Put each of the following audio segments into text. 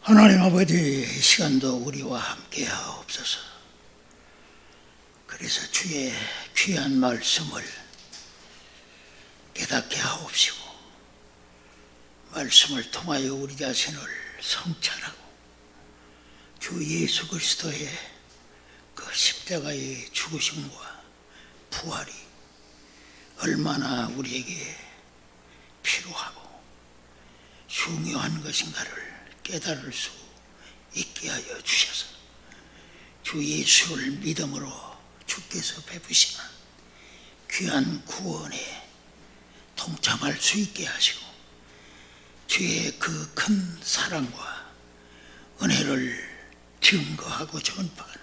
하나님 아버지, 이 시간도 우리와 함께 하옵소서. 그래서 주의 귀한 말씀을 깨닫게 하옵시고, 말씀을 통하여 우리 자신을 성찰하고 주 예수 그리스도의 그 십자가의 죽으심과 부활이 얼마나 우리에게 필요하고 중요한 것인가를 깨달을 수 있게 하여 주셔서 주 예수를 믿음으로 주께서 베푸시는 귀한 구원에 동참할 수 있게 하시고, 주의 그 큰 사랑과 은혜를 증거하고 전파하는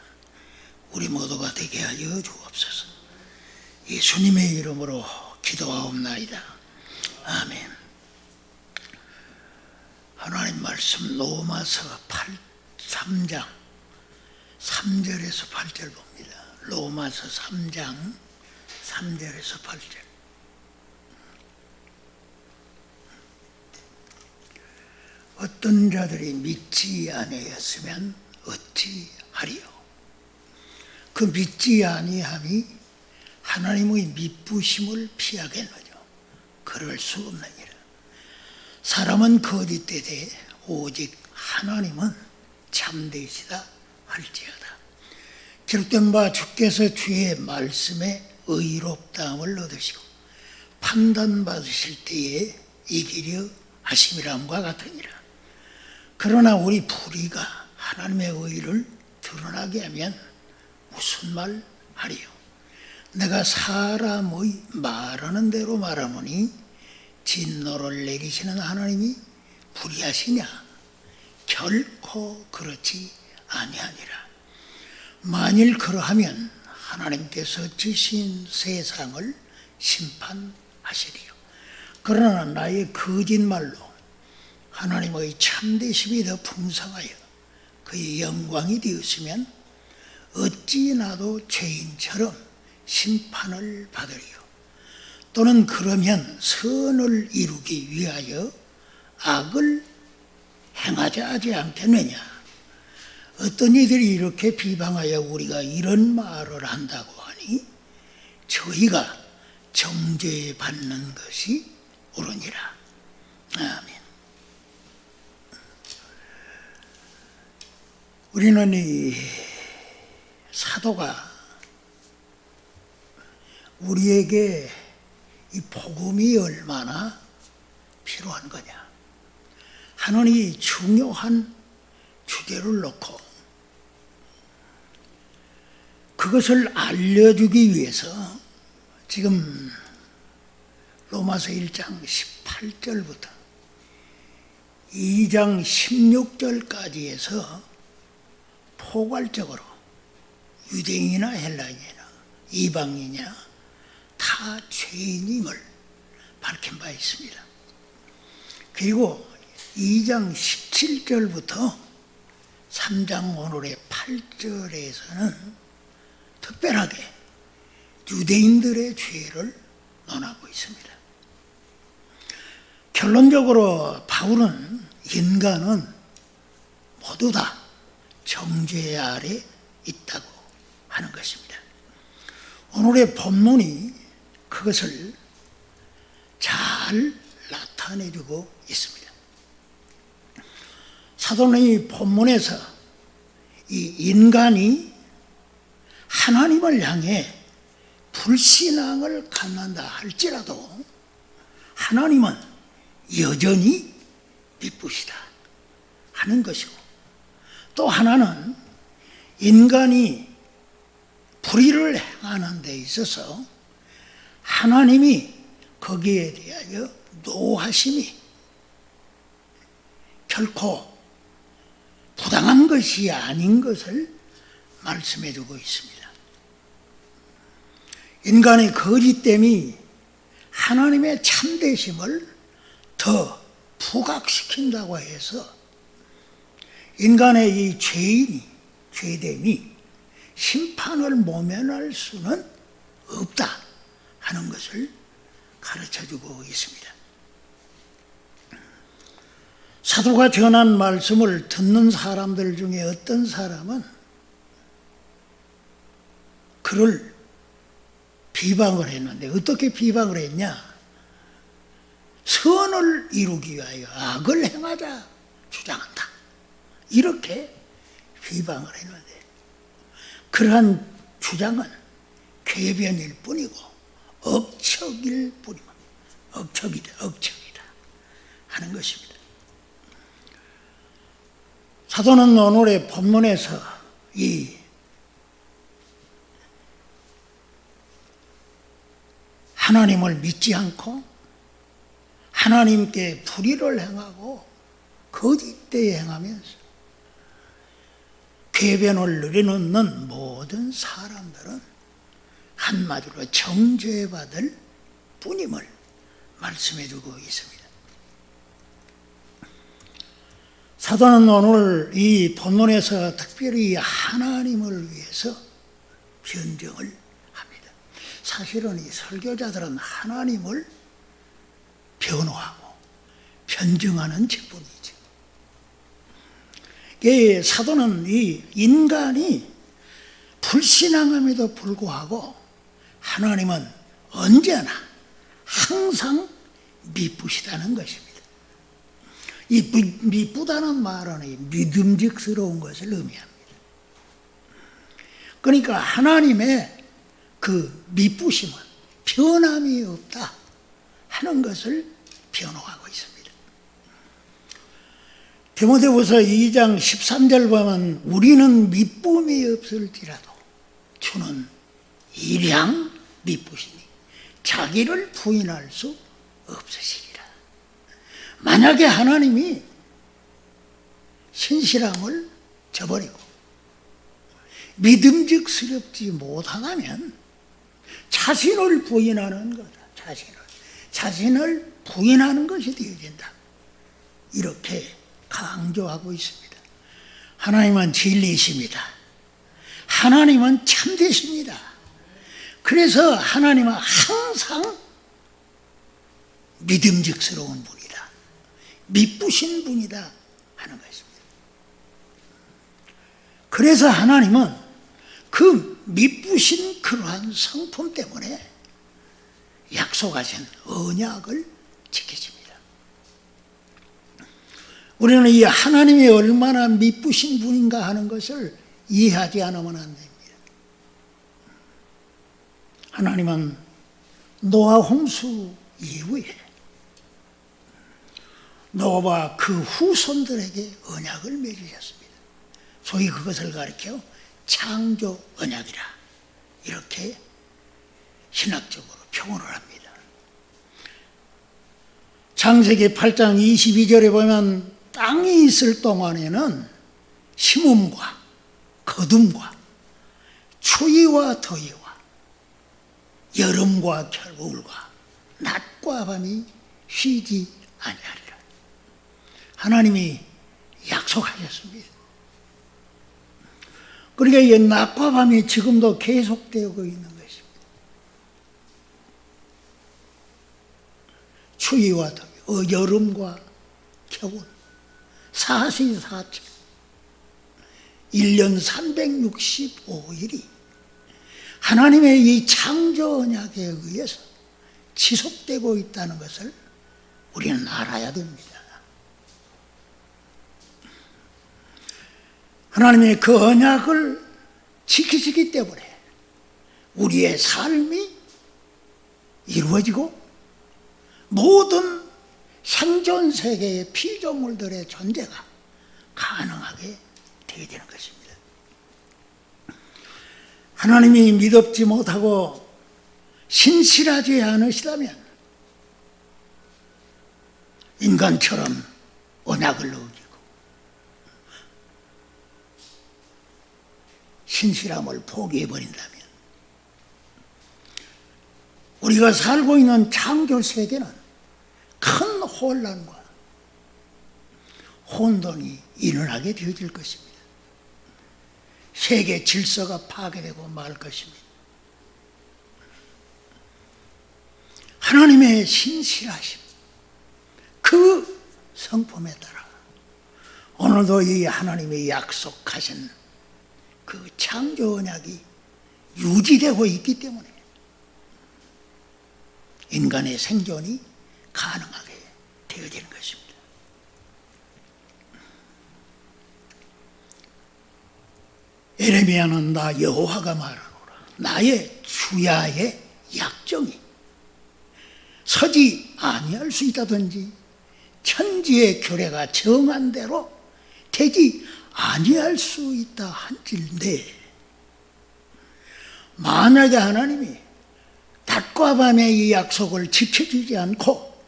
우리 모두가 되게 하여 주옵소서. 예수님의 이름으로 기도하옵나이다. 아멘. 하나님 말씀 로마서 3장 3절에서 8절 봅니다. 로마서 3장 3절에서 8절. 어떤 자들이 믿지 아니하였으면 어찌 하리요? 그 믿지 아니함이 하나님의 미쁘심을 피하겠느냐? 그럴 수 없느니라. 사람은 거짓되되 오직 하나님은 참되시다 할지어다. 기록된 바 주께서 주의 말씀에 의롭다함을 얻으시고 판단받으실 때에 이기려 하심이람과 같으니라. 그러나 우리 불의가 하나님의 의를 드러나게 하면 무슨 말 하리요? 내가 사람의 말하는 대로 말하노니 진노를 내리시는 하나님이 불의하시냐? 결코 그렇지 아니하니라. 만일 그러하면 하나님께서 지신 세상을 심판하시리요. 그러나 나의 거짓말로 하나님의 참되심이 더 풍성하여 그의 영광이 되었으면 어찌 나도 죄인처럼 심판을 받으리요? 또는 그러면 선을 이루기 위하여 악을 행하자 하지 않겠느냐? 어떤 이들이 이렇게 비방하여 우리가 이런 말을 한다고 하니 저희가 정죄받는 것이 옳으니라. 아멘. 우리는 이 사도가 우리에게 이 복음이 얼마나 필요한 거냐 하는 이 중요한 주제를 놓고 그것을 알려주기 위해서 지금 로마서 1장 18절부터 2장 16절까지 해서 포괄적으로 유대인이나 헬라인이나 이방인이나 다 죄인임을 밝힌 바 있습니다. 그리고 2장 17절부터 3장 오늘의 8절에서는 특별하게 유대인들의 죄를 논하고 있습니다. 결론적으로 바울은 인간은 모두 다 정죄 아래 있다고 하는 것입니다. 오늘의 본문이 그것을 잘 나타내주고 있습니다. 사도는 이 본문에서 이 인간이 하나님을 향해 불신앙을 갖는다 할지라도 하나님은 여전히 미쁘시다 하는 것이고, 또 하나는 인간이 불의를 행하는 데 있어서 하나님이 거기에 대하여 노하심이 결코 부당한 것이 아닌 것을 말씀해 주고 있습니다. 인간의 거짓됨이 하나님의 참되심을 더 부각시킨다고 해서 인간의 이 죄됨이 심판을 모면할 수는 없다 하는 것을 가르쳐주고 있습니다. 사도가 전한 말씀을 듣는 사람들 중에 어떤 사람은 그를 비방을 했는데, 어떻게 비방을 했냐? 선을 이루기 위하여 악을 행하자 주장한다, 이렇게 비방을 했는데, 그러한 주장은 궤변일 뿐이고 억척일 뿐이고, 억척이다 하는 것입니다. 사도는 오늘의 본문에서 이 하나님을 믿지 않고 하나님께 불의를 행하고 거짓되이 행하면서 궤변을 누리는 모든 사람들은 한마디로 정죄받을 뿐임을 말씀해주고 있습니다. 사도는 오늘 이 본문에서 특별히 하나님을 위해서 변증을 합니다. 사실은 이 설교자들은 하나님을 변호하고 변증하는 직분이죠. 사도는 이 인간이 불신앙함에도 불구하고 하나님은 언제나 항상 미쁘시다는 것입니다. 이 미쁘다는 말은 믿음직스러운 것을 의미합니다. 그러니까 하나님의 그 미쁘심은 변함이 없다 하는 것을 변호하고 있습니다. 디모데후서 2장 13절 보면 우리는 미쁨이 없을지라도 주는 일양 미쁘시니 자기를 부인할 수 없으시리라. 만약에 하나님이 신실함을 저버리고 믿음직스럽지 못하다면 자신을 부인하는 거다. 자신을 부인하는 것이 되어진다, 이렇게 강조하고 있습니다. 하나님은 진리이십니다. 하나님은 참되십니다. 그래서 하나님은 항상 믿음직스러운 분이다, 미쁘신 분이다 하는 것입니다. 그래서 하나님은 그 미쁘신 그러한 성품 때문에 약속하신 언약을 지키십니다. 우리는 이 하나님이 얼마나 미쁘신 분인가 하는 것을 이해하지 않으면 안 됩니다. 하나님은 노아 홍수 이후에 노아와 그 후손들에게 언약을 맺으셨습니다. 소위 그것을 가리켜 창조 언약이라 이렇게 신학적으로 표현을 합니다. 창세기 8장 22절에 보면 땅이 있을 동안에는 심음과 거둠과 추위와 더위와 여름과 겨울과 낮과 밤이 쉬지 아니하리라. 하나님이 약속하셨습니다. 그러니까 이 낮과 밤이 지금도 계속되고 있는 것입니다. 추위와 더위, 여름과 겨울, 사시사철, 1년 365일이 하나님의 이 창조 언약에 의해서 지속되고 있다는 것을 우리는 알아야 됩니다. 하나님의 그 언약을 지키시기 때문에 우리의 삶이 이루어지고 모든 생존 세계의 피조물들의 존재가 가능하게 되게 되는 것입니다. 하나님이 믿지 못하고 신실하지 않으시다면 인간처럼 언약을 어기고 신실함을 포기해버린다면 우리가 살고 있는 창조 세계는 큰 혼란과 혼돈이 일어나게 되어질 것입니다. 세계 질서가 파괴되고 말 것입니다. 하나님의 신실하심, 그 성품에 따라 오늘도 이 하나님의 약속하신 그 창조 언약이 유지되고 있기 때문에 인간의 생존이 가능하게 되어지는 것입니다. 에레미야는 나 여호와가 말하노라. 나의 주야의 약정이 서지 아니할 수 있다든지 천지의 규례가 정한 대로 되지 아니할 수 있다 한질인데, 만약에 하나님이 낮과 밤의 이 약속을 지켜주지 않고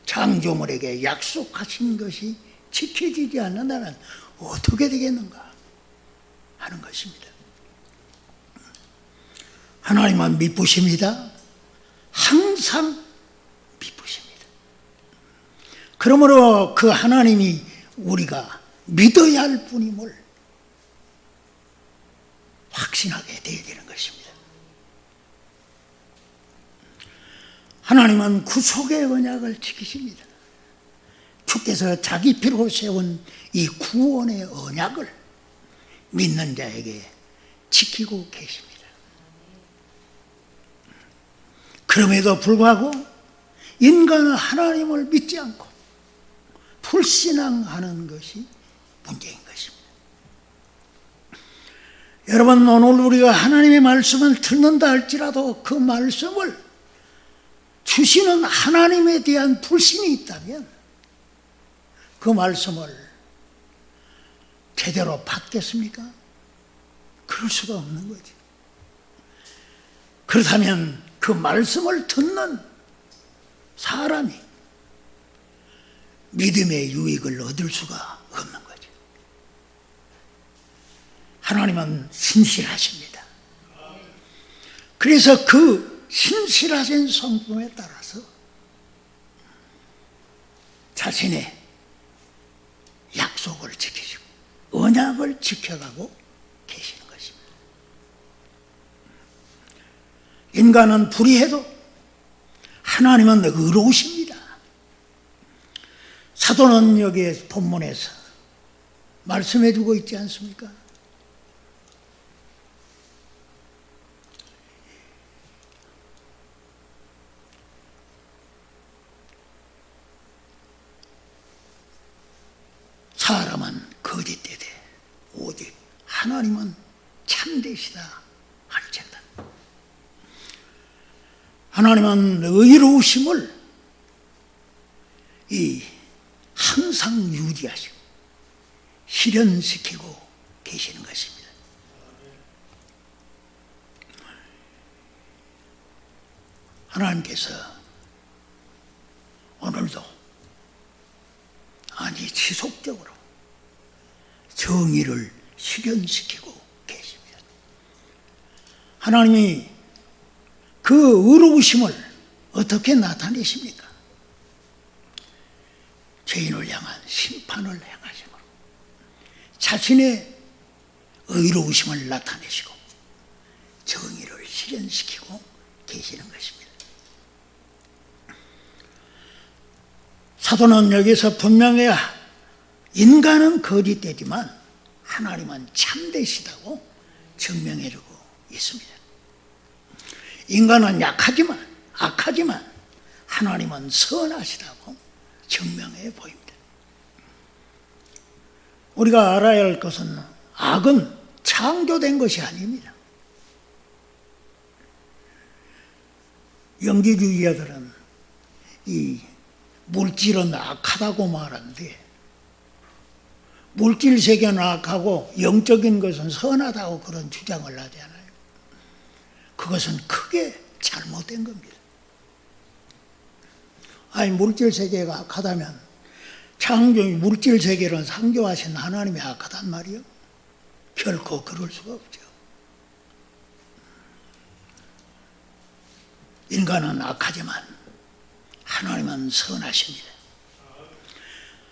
창조물에게 약속하신 것이 지켜지지 않는다면 어떻게 되겠는가 하는 것입니다. 하나님은 미쁘십니다. 항상 미쁘십니다. 그러므로 그 하나님이 우리가 믿어야 할 분임을 확신하게 되어야 되는 것입니다. 하나님은 구속의 언약을 지키십니다. 주께서 자기 피로 세운 이 구원의 언약을 믿는 자에게 지키고 계십니다. 그럼에도 불구하고 인간은 하나님을 믿지 않고 불신앙하는 것이 문제인 것입니다. 여러분, 오늘 우리가 하나님의 말씀을 듣는다 할지라도 그 말씀을 주시는 하나님에 대한 불신이 있다면 그 말씀을 제대로 받겠습니까? 그럴 수가 없는 거죠. 그렇다면 그 말씀을 듣는 사람이 믿음의 유익을 얻을 수가 없는 거죠. 하나님은 신실하십니다. 그래서 그 신실하신 성품에 따라서 자신의 약속을 지키시고 언약을 지켜가고 계시는 것입니다. 인간은 불의해도 하나님은 의로우십니다. 사도는 여기 본문에서 말씀해 주고 있지 않습니까? 사람은 거짓되되 오직 하나님은 참되시다 할지어다. 하나님은 의로우심을 항상 유지하시고 실현시키고 계시는 것입니다. 하나님께서 오늘도 지속적으로 정의를 실현시키고 계십니다. 하나님이 그 의로우심을 어떻게 나타내십니까? 죄인을 향한 심판을 행하심으로 자신의 의로우심을 나타내시고 정의를 실현시키고 계시는 것입니다. 사도는 여기서 분명히 인간은 거짓되지만 하나님은 참되시다고 증명해주고 있습니다. 인간은 악하지만 하나님은 선하시다고 증명해 보입니다. 우리가 알아야 할 것은 악은 창조된 것이 아닙니다. 영지주의자들은 이 물질은 악하다고 말하는데 물질 세계는 악하고 영적인 것은 선하다고 그런 주장을 하잖아요. 그것은 크게 잘못된 겁니다. 물질 세계가 악하다면 물질 세계를 창조하신 하나님이 악하단 말이요? 결코 그럴 수가 없죠. 인간은 악하지만 하나님은 선하십니다.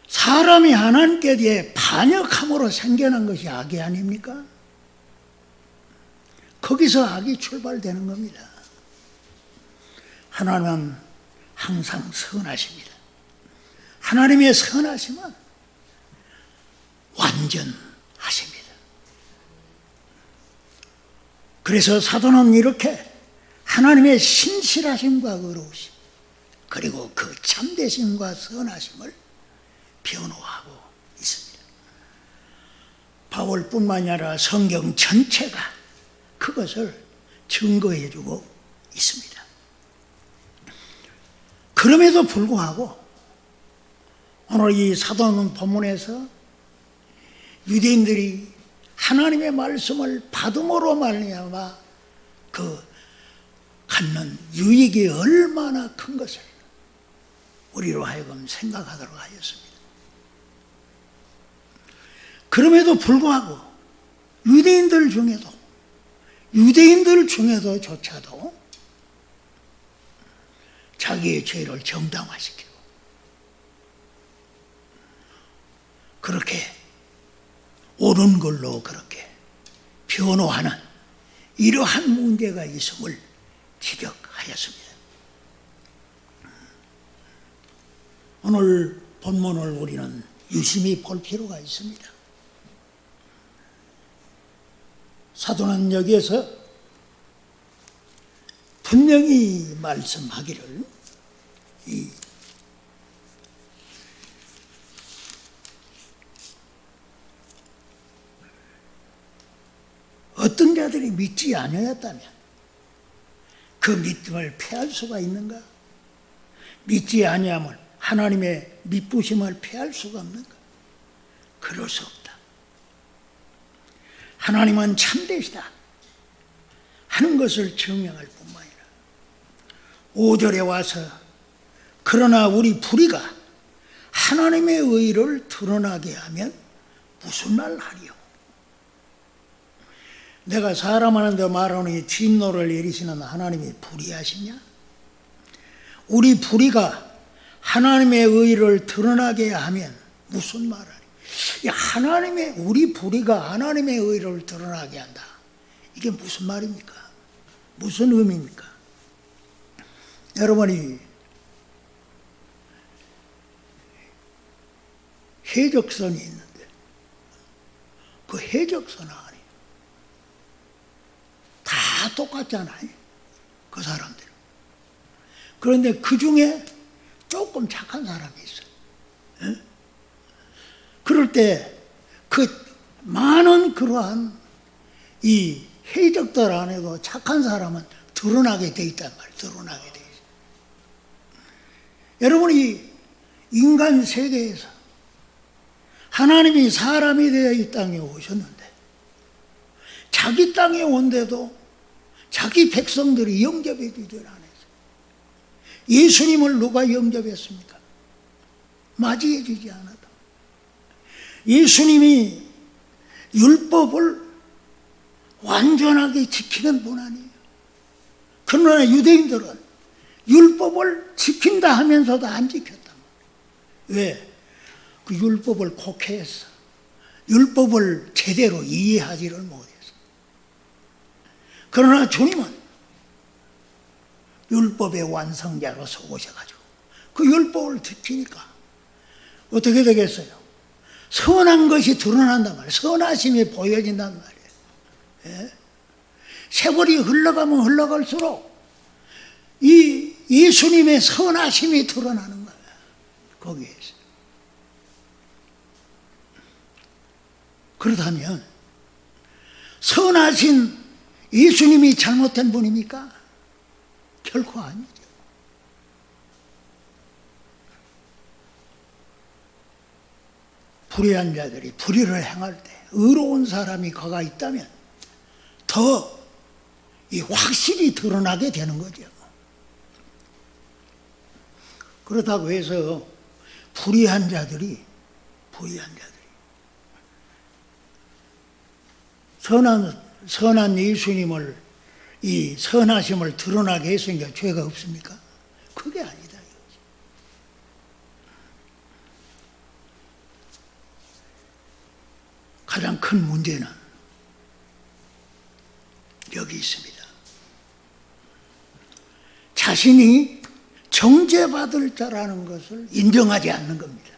사람이 하나님께 대해 반역함으로 생겨난 것이 악이 아닙니까? 거기서 악이 출발되는 겁니다. 하나님은 항상 선하십니다. 하나님의 선하심은 완전하십니다. 그래서 사도는 이렇게 하나님의 신실하심과 의로우심 그리고 그 참되심과 선하심을 변호하고 있습니다. 바울뿐만이 아니라 성경 전체가 그것을 증거해주고 있습니다. 그럼에도 불구하고 오늘 이 사도는 본문에서 유대인들이 하나님의 말씀을 받음으로 말미암아 그 갖는 유익이 얼마나 큰 것을 우리로 하여금 생각하도록 하였습니다. 그럼에도 불구하고 유대인들 중에도 자기의 죄를 정당화시키고 그렇게 옳은 걸로 그렇게 변호하는 이러한 문제가 있음을 지적하였습니다. 오늘 본문을 우리는 유심히 볼 필요가 있습니다. 사도는 여기에서 분명히 말씀하기를 어떤 자들이 믿지 아니하였다면 그 믿음을 패할 수가 있는가? 믿지 아니하면 하나님의 믿부심을 패할 수가 없는가? 그럴 수 없다. 하나님은 참되시다 하는 것을 증명할 뿐만 아니라 5절에 와서 그러나 우리 불의가 하나님의 의를 드러나게 하면 무슨 말 하리요? 내가 사람 하는데 말하노니 진노를 내리시는 하나님이 불의하시냐? 우리 불의가 하나님의 의를 드러나게 하면 무슨 말 하리? 우리 불의가 하나님의 의를 드러나게 한다. 이게 무슨 말입니까? 무슨 의미입니까? 여러분이 해적선이 있는데 그 해적선 안에 다 똑같잖아요. 그 사람들. 그런데 그 중에 조금 착한 사람이 있어요. 에? 그럴 때 그 많은 그러한 이 해적들 안에도 착한 사람은 드러나게 돼 있단 말이에요. 드러나게 돼 있어요. 여러분이 인간 세계에서 하나님이 사람이 되어 이 땅에 오셨는데 자기 땅에 온데도 자기 백성들이 영접해 주질 않았어요. 예수님을 누가 영접했습니까? 맞이해 주지 않았다. 예수님이 율법을 완전하게 지키는 분 아니에요. 그러나 유대인들은 율법을 지킨다 하면서도 안 지켰단 말이에요. 왜? 그 율법을 곡해했어. 율법을 제대로 이해하지를 못했어. 그러나 주님은 율법의 완성자로서 오셔가지고 그 율법을 지키니까 어떻게 되겠어요? 선한 것이 드러난단 말이에요. 선하심이 보여진단 말이에요. 예? 세월이 흘러가면 흘러갈수록 이 예수님의 선하심이 드러나는 거예요. 거기에서. 그렇다면 선하신 예수님이 잘못된 분입니까? 결코 아니죠. 불의한 자들이 불의를 행할 때 의로운 사람이 거가 있다면 더 확실히 드러나게 되는 거죠. 그렇다고 해서 불의한 자들이 선한 예수님을 이 선하심을 드러나게 했으니까 죄가 없습니까? 그게 아니다. 가장 큰 문제는 여기 있습니다. 자신이 정죄받을 자라는 것을 인정하지 않는 겁니다.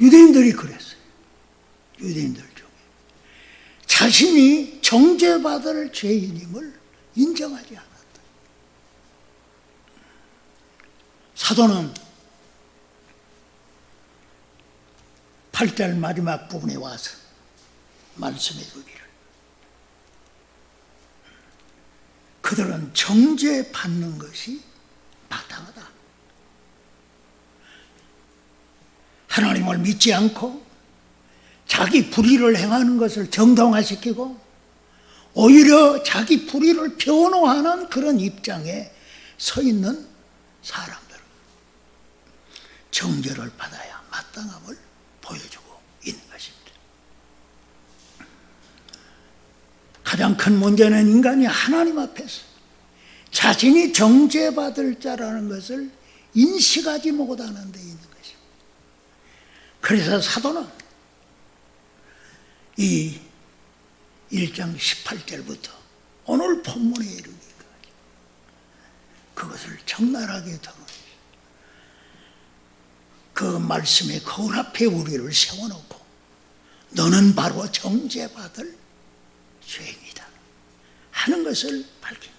유대인들이 그랬어요. 유대인들 중에 자신이 정죄받을 죄인임을 인정하지 않았다. 사도는 8절 마지막 부분에 와서 말씀해 주기를, 그들은 정죄받는 것이 마땅하다. 하나님을 믿지 않고 자기 불의를 행하는 것을 정당화시키고 오히려 자기 불의를 변호하는 그런 입장에 서 있는 사람들은 정죄를 받아야 마땅함을 보여주고 있는 것입니다. 가장 큰 문제는 인간이 하나님 앞에서 자신이 정죄받을 자라는 것을 인식하지 못하는 데 있는 것입니다. 그래서 사도는 이 1장 18절부터 오늘 본문에 이르기까지 그것을 적나라하게 드러내죠. 그 말씀의 거울 앞에 우리를 세워놓고 너는 바로 정죄받을 죄인이다 하는 것을 밝힙니다.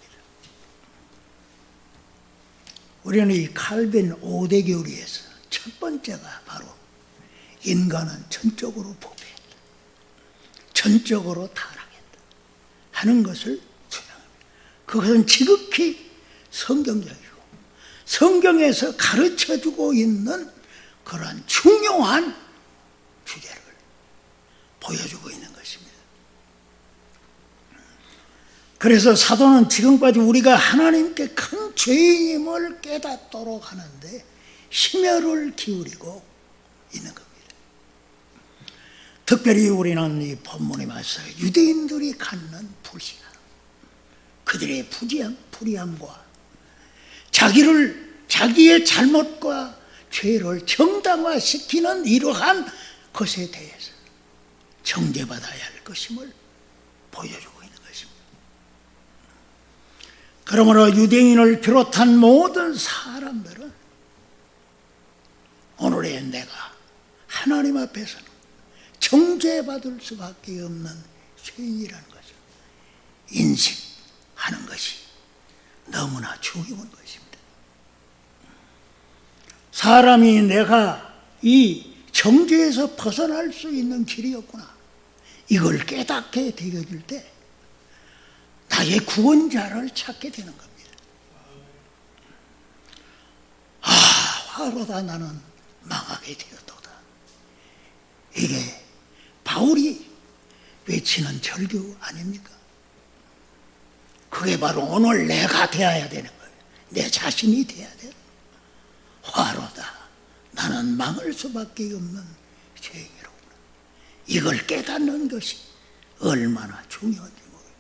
우리는 이 칼빈 5대 교리에서 첫 번째가 바로 인간은 전적으로 부패했다, 전적으로 타락했다 하는 것을 주장합니다. 그것은 지극히 성경적이고 성경에서 가르쳐주고 있는 그러한 중요한 주제를 보여주고 있는 것입니다. 그래서 사도는 지금까지 우리가 하나님께 큰 죄인임을 깨닫도록 하는데 심혈을 기울이고 있는 겁니다. 특별히 우리는 이 본문에 맞서 유대인들이 갖는 불신함, 그들의 불의함과 자기의 잘못과 죄를 정당화시키는 이러한 것에 대해서 정죄받아야 할 것임을 보여주고 있는 것입니다. 그러므로 유대인을 비롯한 모든 사람들은 오늘의 내가 하나님 앞에서는 정죄받을 수밖에 없는 죄인이라는 것을 인식하는 것이 너무나 중요한 것입니다. 사람이 내가 이 정죄에서 벗어날 수 있는 길이었구나, 이걸 깨닫게 되어질 때 나의 구원자를 찾게 되는 겁니다. 아, 화로다 나는 망하게 되었도다. 이게 바울이 외치는 절규 아닙니까? 그게 바로 오늘 내가 되어야 되는 거예요. 내 자신이 되어야 돼요. 화로다 나는 망할 수밖에 없는 죄인이로구나. 이걸 깨닫는 것이 얼마나 중요한지 모릅니다.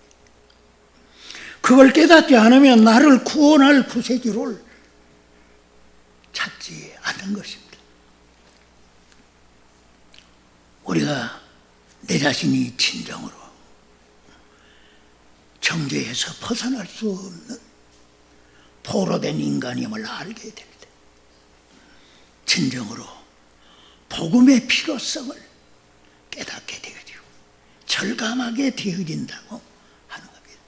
그걸 깨닫지 않으면 나를 구원할 구세주를 찾지 않는 것입니다. 우리가 내 자신이 진정으로 정죄에서 벗어날 수 없는 포로된 인간임을 알게 될 때 진정으로 복음의 필요성을 깨닫게 되어지고 절감하게 되어진다고 하는 겁니다.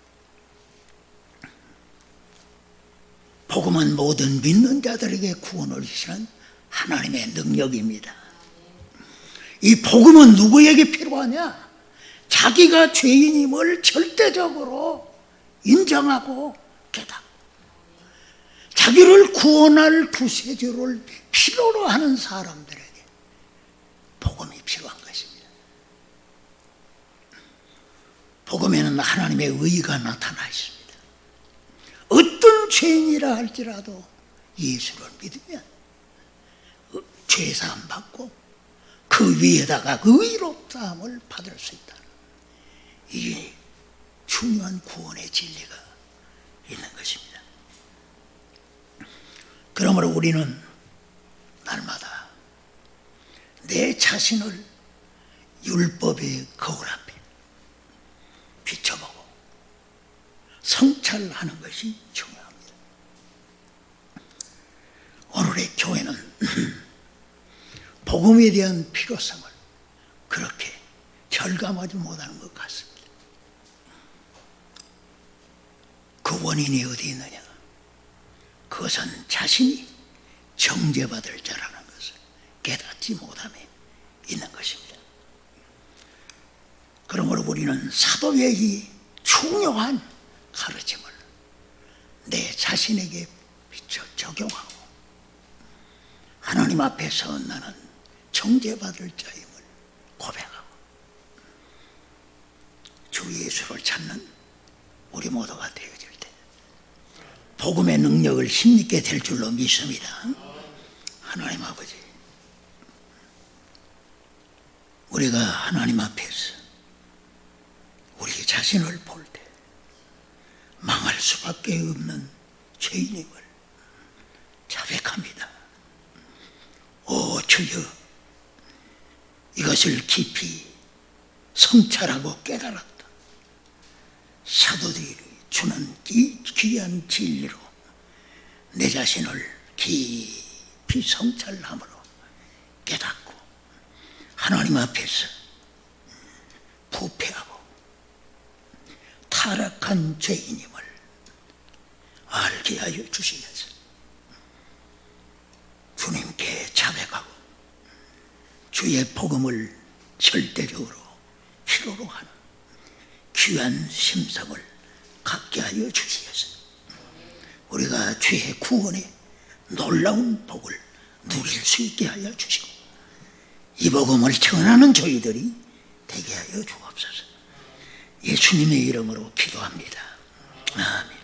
복음은 모든 믿는 자들에게 구원을 주시는 하나님의 능력입니다. 이 복음은 누구에게 필요하냐? 자기가 죄인임을 절대적으로 인정하고 깨닫고 자기를 구원할 구세주를 필요로 하는 사람들에게 복음이 필요한 것입니다. 복음에는 하나님의 의가 나타나 있습니다. 어떤 죄인이라 할지라도 예수를 믿으면 죄사함 받고 그 위에다가 의롭다함을 받을 수 있다는 이 중요한 구원의 진리가 있는 것입니다. 그러므로 우리는 날마다 내 자신을 율법의 거울 앞에 비춰보고 성찰하는 것이 중요합니다. 오늘의 교회는 복음에 대한 필요성을 그렇게 절감하지 못하는 것 같습니다. 그 원인이 어디 있느냐? 그것은 자신이 정죄받을 자라는 것을 깨닫지 못함에 있는 것입니다. 그러므로 우리는 사도의 이 중요한 가르침을 내 자신에게 비춰 적용하고 하나님 앞에서 나는 정죄받을 자임을 고백하고 주 예수를 찾는 우리 모두가 되어질 때 복음의 능력을 힘있게 될 줄로 믿습니다. 하나님 아버지, 우리가 하나님 앞에서 우리 자신을 볼 때 망할 수밖에 없는 죄인임을 자백합니다. 오 주여, 이것을 깊이 성찰하고 깨달았다. 사도들이 주는 이 귀한 진리로 내 자신을 깊이 성찰함으로 깨닫고 하나님 앞에서 부패하고 타락한 죄인임을 알게 하여 주시겠습니다. 주님께 자백하고 주의 복음을 절대적으로 필요로 하는 귀한 심성을 갖게 하여 주시겠습니다. 우리가 주의 구원의 놀라운 복을 누릴 수 있게 하여 주시고 이 복음을 전하는 저희들이 되게 하여 주옵소서. 예수님의 이름으로 기도합니다. 아멘.